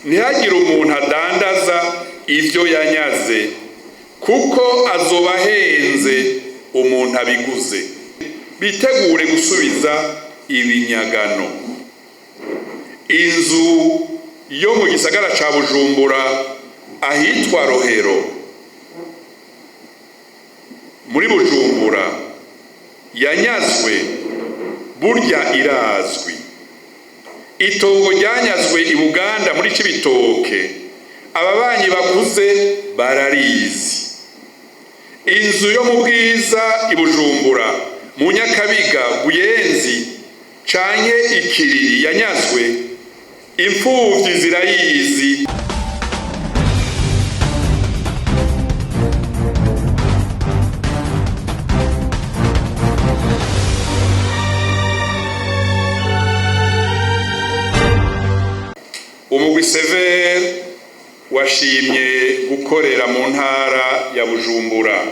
ntihagire umuntu adandaza ivyo yanyaze kuko azoba ahenze umuntu abiguze. Bitegure gusubiza ibinyagano. Inzu yo mu gisagara ca Bujumbura ahitwa Rohero muri Bujumbura yanyazwe burya irazwi. Itongo ryanyazwe i Buganda muri Cibitoke ababanyi bakuze bararizi. Inzu yo mu Bwiza i Bujumbura mu Nyakabiga Buyenzi canke Ikiriri yanyazwe imfuvyi zirayizi. Umugwi Sever washimye gukorera mu ntara ya Bujumbura.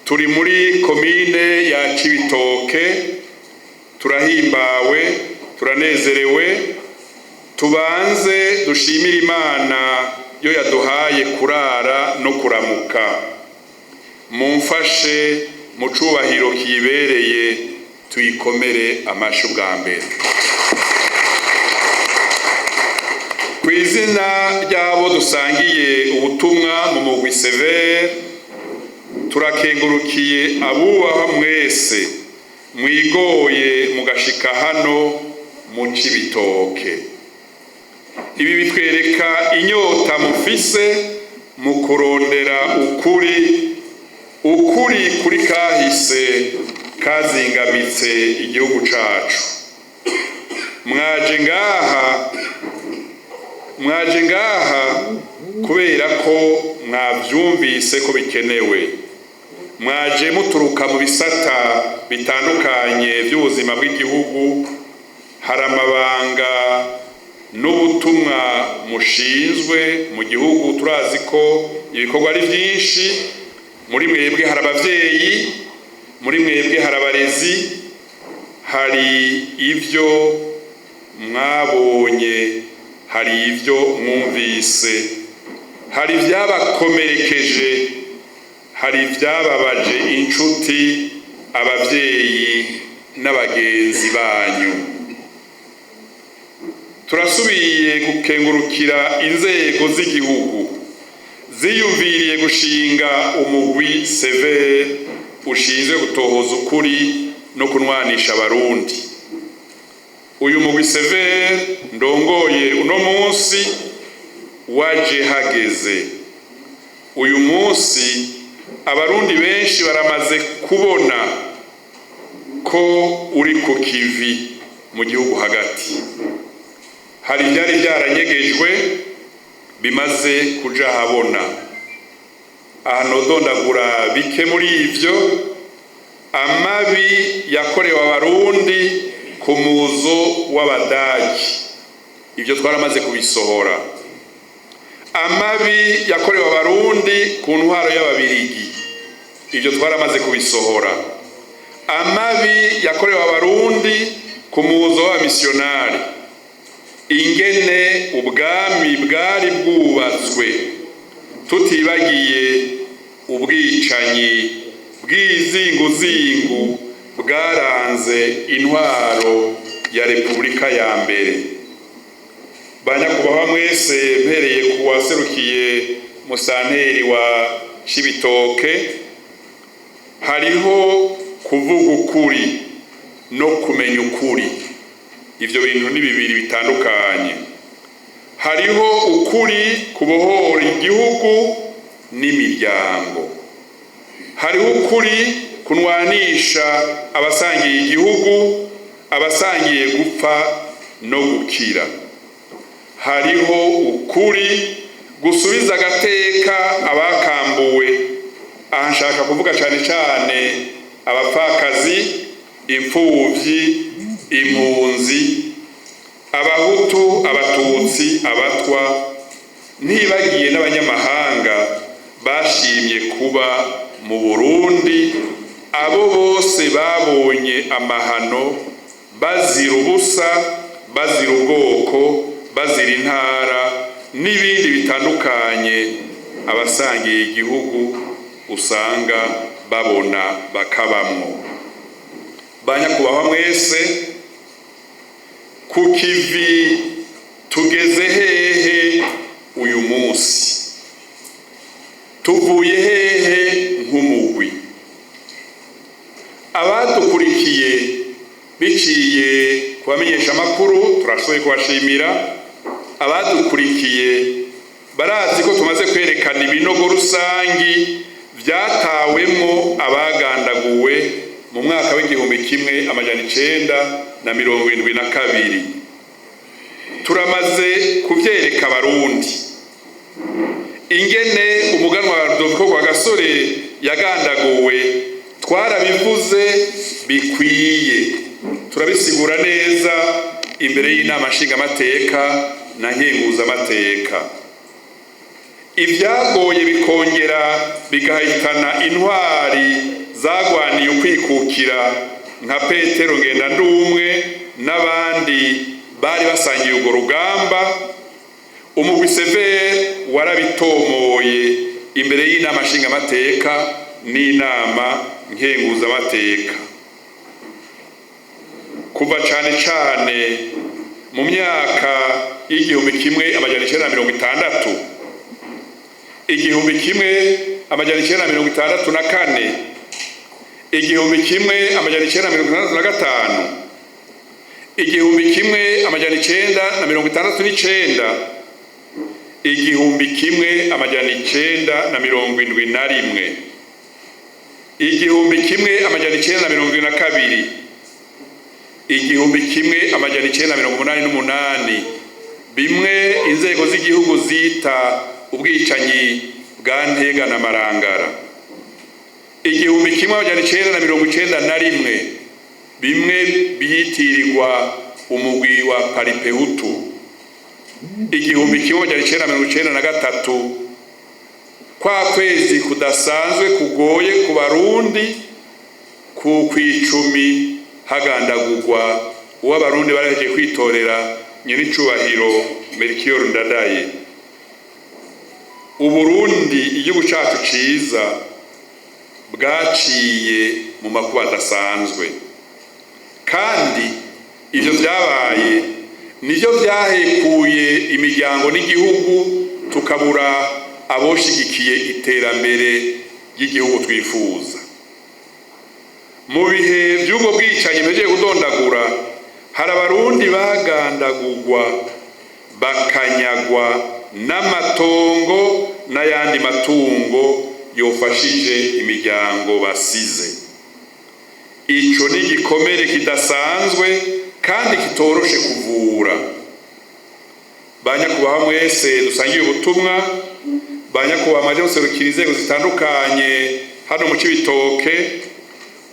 Turi muri komine ya Cibitoke, turahimbawe, turanezerewe. Tubanze dushimira Imana yo yaduhaye kurara no kuramuka. Mumfashe mu cubahiro kibereye tuyikomere amashi bwa mbere. Kw'izina ry'abo dusangiye ubutumwa mu mugwi Sever, turakengurukiye abubaha mwese mwigoye mugashika hano mu Cibitoke. Ibi bitwereka inyota mufise mu kurondera ukuri kuri kahise kazingamitse igihugu cacu. Mwaje ngaha kubera ko mwavyumvise ko bikenewe. Mwaje muturuka mu bisata bitandukanye by'ubuzima bw'igihugu, hari amabanga n'ubutumwa mushinzwe mu gihugu. Turazi ko ibikorwa ari byinshi. Muri mwebwe hari abavyeyi, muri mwebwe hari abarezi, hari ivyo mwabonye, hari ivyo mwumvise, hari vyabakomerekeje, hari vyababaje inshuti, abavyeyi n'abagenzi banyu. Turasubiye gukengurukira inzego z'igihugu ziyumviriye gushinga umugwi Sever ushinzwe gutohoza ukuri no kunwanisha abarundi. Uyu mugwi Sever ndongoye uno munsi waje hageze. Uyu munsi abarundi benshi baramaze kubona ko uri ku kivi mu gihugu hagati. Hari byari byaranyegejwe bimaze kuja habona. Ahanodondagura bike muri ivyo: amabi yakorewe abarundi ku muzo w'Abadagi, ivyo twaramaze kubisohora. Amabi yakorewe abarundi ku ntwaro y'Ababirigi, ivyo twaramaze kubisohora. Amabi yakorewe abarundi ku muzo w'abamisionari, ingene ubwami bwari bwubatswe, tutibagiye ubwicanyi bw'izinguzingu bwaranze intwaro ya Repubulika ya mbere. Banyakubahwa mwese, mpereye kuwaserukiye musanteri wa Cibitoke, hariho kuvuga ukuri no kumenya ukuri. Ivyo bintu ni bibiri bitandukanye. Hariho ukuri kubohora igihugu n'imiryango. Hariho ukuri kunwanisha abasangiye igihugu, abasangiye gupfa no gukira. Hariho ukuri gusubiza agateka abakambuwe. Aha nshaka kuvuga cyane cyane abapfakazi, imfuvyi, impunzi, abahutu, abatutsi, abatwa, ntibagiye n'abanyamahanga bashimye kuba mu Burundi. Abo bose babonye amahano bazira ubusa, bazira ubwoko, bazira intara n'ibindi bitandukanye abasangiye igihugu usanga babona bakabamwo. Banyakubahwa mwese, ku kivi tugeze hehe uyu munsi? Tuvuye hehe nk'umugwi? Abadukurikiye biciye kubamenyesha amakuru turashoboye kubashimira. Abadukurikiye barazi ko tumaze kwerekana ibinogo rusangi vyatawemwo abagandaguwe mu mwaka w'igihumbi kimwe amajana 972. Turamaze kuvyereka abarundi ingene umuganwa wa Rudoviko Rwagasore yagandaguwe. Twarabivuze bikwiye, turabisigura neza imbere y'inama nshingamateka na nkenguzamateka. Ivyagoye bikongera bigahitana intwari zagwaniye ukwikukira nka Petero Ngendandumwe n'abandi bari basangiye urwo rugamba. Umugwi Severe warabitomoye imbere y'inama nshingamateka n'inama nkenguzamateka. Kuva cane cane mu myaka y'igihumbi kimwe amajana 960, igihumbi kimwe amajana 964, igihumbi kimwe amajana 965, igihumbi kimwe amajana 969, igihumbi kimwe amajana 971, igihumbi kimwe amajana 972, igihumbi kimwe amajana 988, bimwe inzego z'igihugu zita ubwicanyi bwa Ntega na Marangara. Igihumbi kimwe amajana 991, bimwe bihitirirwa umugwi wa Paripehutu. Igihumbi kimwe amajana 993, kwa kwezi kudasanzwe kugoye ku Barundi ku kwicumi hagandagurwa uwo Abarundi baraheje kwitorera nyiricubahiro Melchior Ndadaye. Uburundi igihugu cacu ciza bwaciye mu makuba adasanzwe, kandi ivyo vyabaye nivyo vyahekuye imiryango n'igihugu, tukabura aboshigikiye iterambere ry'igihugu twifuza. Mu bihe by'ubwo bwicanyi mpejeje kudondagura, hari Abarundi bagandagurwa bakanyagwa n'amatongo n'ayandi matungo yofashije imiryango basize. Ico ni igikomere kidasanzwe kandi kitoroshe kuvura. Banyakubahwa mwese dusangiye ubutumwa, banyakubahwa amaje guserukira inzego zitandukanye hano mu Cibitoke,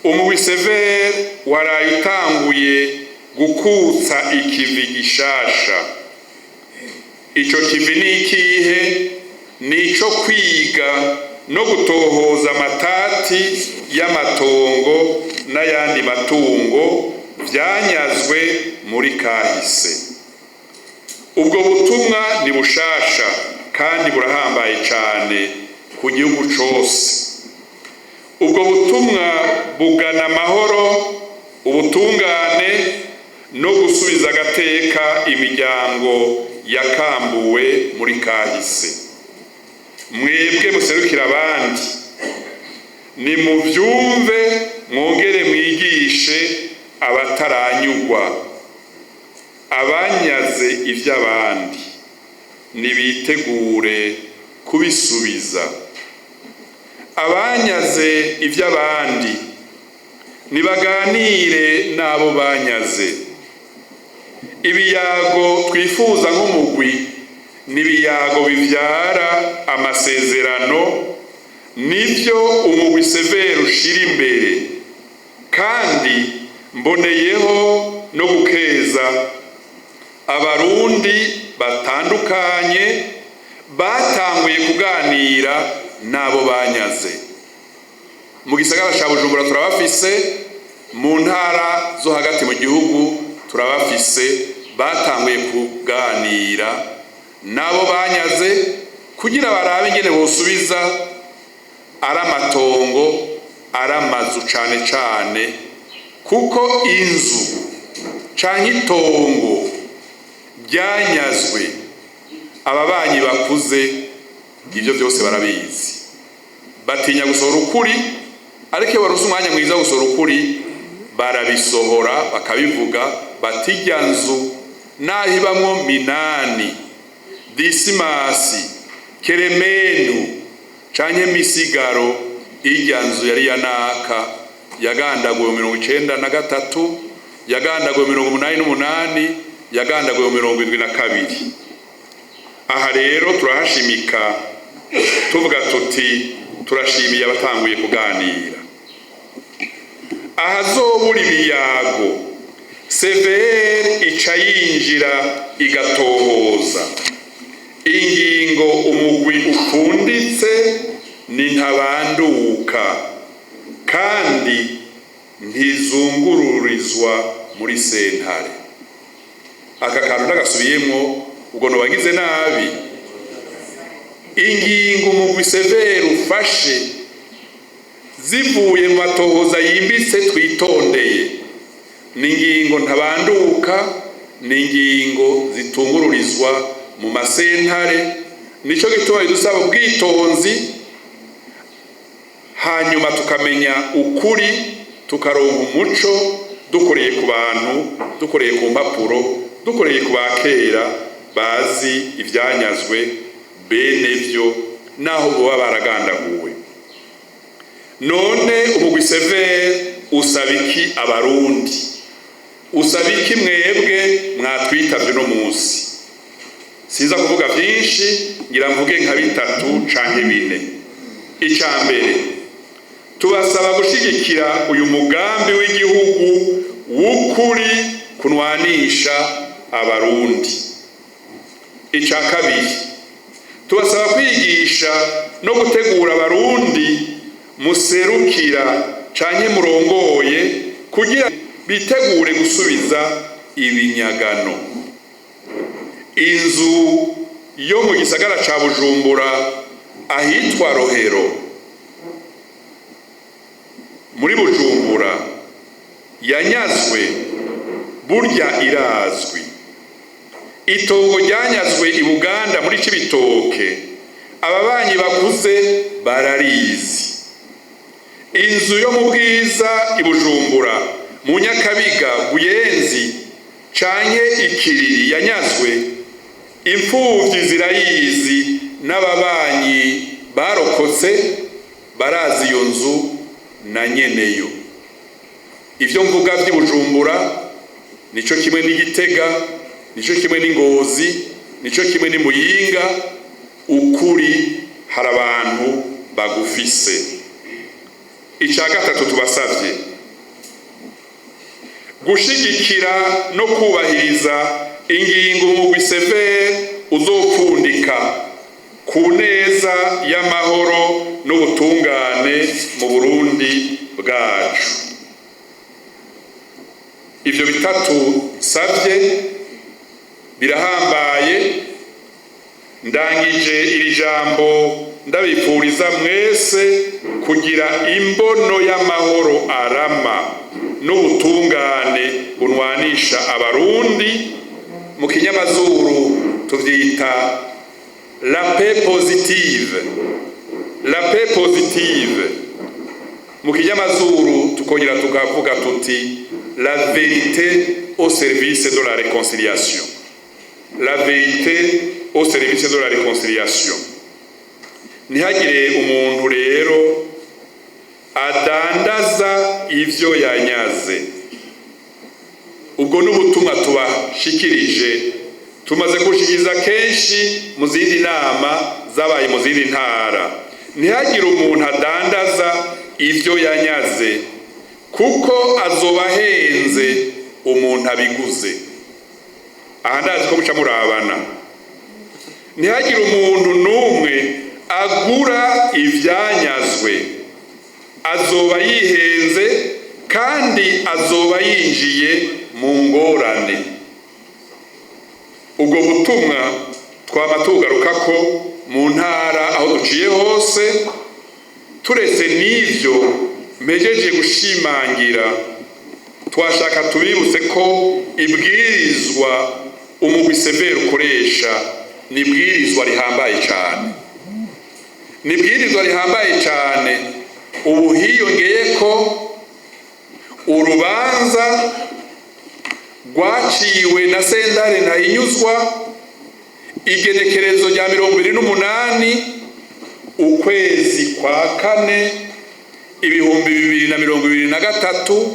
umugwi Severe waraye utanguye gukutsa ikivi gishasha. Ico kivi ni ikihe? Nico kwiga no gutohoza amatati y'amatongo n'ayandi matungo vyanyazwe muri kahise. Ubwo butumwa ni bushasha kandi burahambaye cane ku gihugu cose. Ubwo butumwa bugana amahoro, ubutungane no gusubiza agateka imiryango yakambuwe muri kahise. Mwebwe muserukira abandi, ni muvyumve mwongere mwigishe abataranyugwa. Abanyaze ivy'abandi nibitegure kubisubiza. Abanyaze ivy'abandi nibaganire n'abo banyaze. Ibiyago twifuza nk'umugwi nibiyago bivyara amasezerano, nivyo umugwi Severe ushira imbere. Kandi mboneyeho no gukeza Abarundi batandukanye batanguye kuganira n'abo banyaze. Mu gisagara ca Bujumbura turabafise, mu ntara zo hagati mu gihugu turabafise, batanguye kuganira nabo banyaze kugira barabe ingene bosubiza aramatongo aramazu cane cane, kuko inzu canke itongo ryanyazwe ababanyi bakuze ivyo byose barabizi, batinya gusohora ukuri, ariko iyo baronse umwanya mwiza wo gusohora ukuri barabisohora bakabivuga bati irya nzu naho ibamwo Minani, Disimasi, Keremenu canke Misigaro, irya nzu yari yanaka yagandaguwe 93, yagandaguwe 88, yagandaguwe 72. Aha rero turahashimika tuvuga tuti turashimiye abatanguye kuganira. Ahazobura ibiyago severe ica yinjira igatohoza ingingo umugwi upfunditse ni ntabanduka kandi ntizungururizwa muri sentare. Aka kantu ndagasubiyemwo ubwo nobagize nabi. Ingingo umugwi severe ufashe zivuye mu matohoza yimbitse twitondeye ni ingingo ntabanduka, ni ingingo zitungururizwa mu masentare. Nico gituma dusaba ubwitonzi, hanyuma tukamenya ukuri, tukaronka umuco, dukoreye ku bantu, dukoreye ku mpapuro, dukoreye ku bakera bazi ivyanyazwe bene vyo naho boba baragandaguwe. None umugwi severe usabiki abarundi, usabiki mwebwe mwatwitavye no munsi. Siza kuvuga byinshi, ngira mvuge nka 3 canke 4. Icambere, tubasaba gushigikira uyu mugambi w'igihugu w'ukuri kunwanisha abarundi. Icakabiri, tubasaba kwigisha no gutegura abarundi muserukira canke murongoye kugira bitegure gusubiza ibinyagano. Inzu yo mu gisagara ca Bujumbura ahitwa Rohero muri Bujumbura yanyazwe burya irazwi. Itongo ryanyazwe i Buganda muri Cibitoke ababanyi bakuze bararizi. Inzu yo mu Bwiza i Bujumbura mu Nyakabiga, Buyenzi canke Ikiriri yanyazwe imfuvyi zirayizi, n'ababanyi barokotse barazi iyo nzu na nyeneyo. Ivyo mvuga vy'i Bujumbura nico kimwe n'Igitega, nico kimwe n'Ingozi, nico kimwe n'Imuyinga. Ukuri hari abantu bagufise. Ica gatatu tubasavye gushigikira no kubahiriza ingingo umugwi severe uzopfundika ku neza y'amahoro n'ubutungane mu Burundi bwacu. Ivyo bitatu savye birahambaye. Ndangije iri jambo ndabipfuriza mwese kugira imbono y'amahoro arama n'ubutungane bunwanisha abarundi. Mu kinyamazuru tuvyita la paix positive, la paix positive. Mu kinyamazuru tukongera tukavuga tuti la vérité au service de la réconciliation, la vérité au service de la réconciliation. Ntihagire umuntu rero adandaza ivyo yanyaze. Ubwo n'ubutumwa tubashikirije tumaze kushikiriza kenshi mu zindi nama zabaye mu zindi ntara. Ntihagire umuntu adandaza ivyo yanyaze, kuko azobahenze umuntu abiguze. Aha ndazi ko muca murabana. Ntihagire umuntu n'umwe agura ivyanyazwe, azoba yihenze kandi azoba yinjiye mu ngorane. ubwo butumwa twama tugaruka ko mu ntara aho duciye hose. Turetse n'ivyo mejeje gushimangira, twashaka tubibutse ko ibwirizwa umugwi severe ukoresha ni ibwirizwa rihambaye cyane, ni ibwirizwa rihambaye cyane. Ubu hiyongeye ko urubanza rwaciwe na sentare Ntahinyuzwa igenekerezo rya 28 ukwezi kwa kane 2023.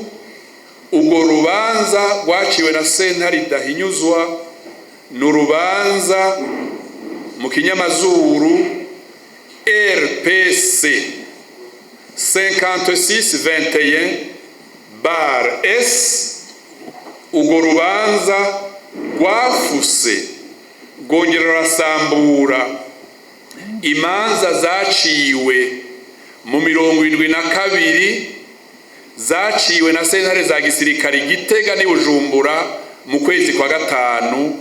Ubwo rubanza rwaciwe na sentare Ntahinyuzwa n'urubanza mu kinyamazuru RPC 5621/S. Ubwo rubanza rwafuse rwongera rurasambura imanza zaciwe mu 72 zaciwe na sentare za gisirikari Gitega ni Bujumbura mu kwezi kwa gatanu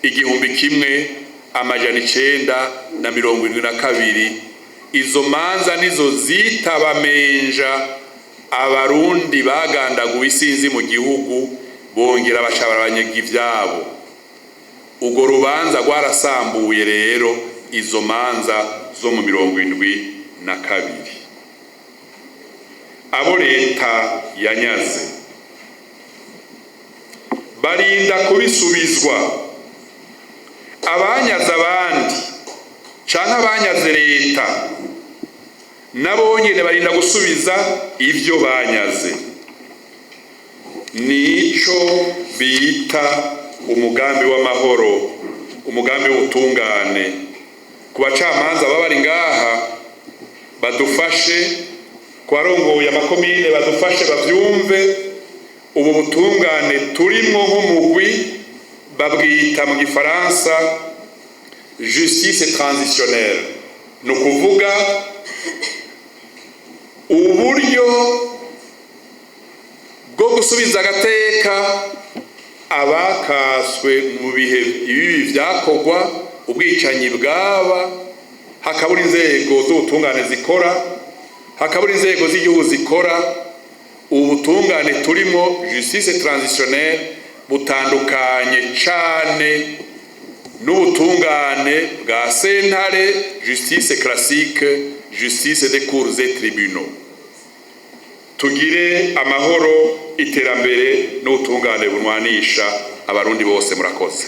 1972. Izo manza nizo zitabamenja abarundi bagandaguwe isinzi mu gihugu bongera bacabarabanyega ivyabo. Ubwo rubanza rwarasambuye rero izo manza zo mu 72. Abo leta yanyaze barinda kubisubizwa. Abanyaze abandi canke abanyaze leta nabo nyene barinda gusubiza ivyo banyaze. Nico bita umugambi w'amahoro, umugambi w'ubutungane. Ku bacamanza baba bari ngaha badufashe, ku barongoye amakomine badufashe bavyumve. Ubu butungane turimwo nk'umugwi babwita mu gifaransa justice transitionnelle, no kuvuga uburyo bwo gusubiza agateka abakaswe mu bihe ibi vyakogwa, ubwicanyi bwaba, hakabura inzego z'ubutungane zikora, hakabura inzego z'igihugu zikora. Ubutungane turimo justice transitionnelle butandukanye cane n'ubutungane bwa sentare justice classique, justice des cours et tribunaux. Tugire amahoro, iterambere n'ubutungane bunwanisha abarundi bose. Murakoze.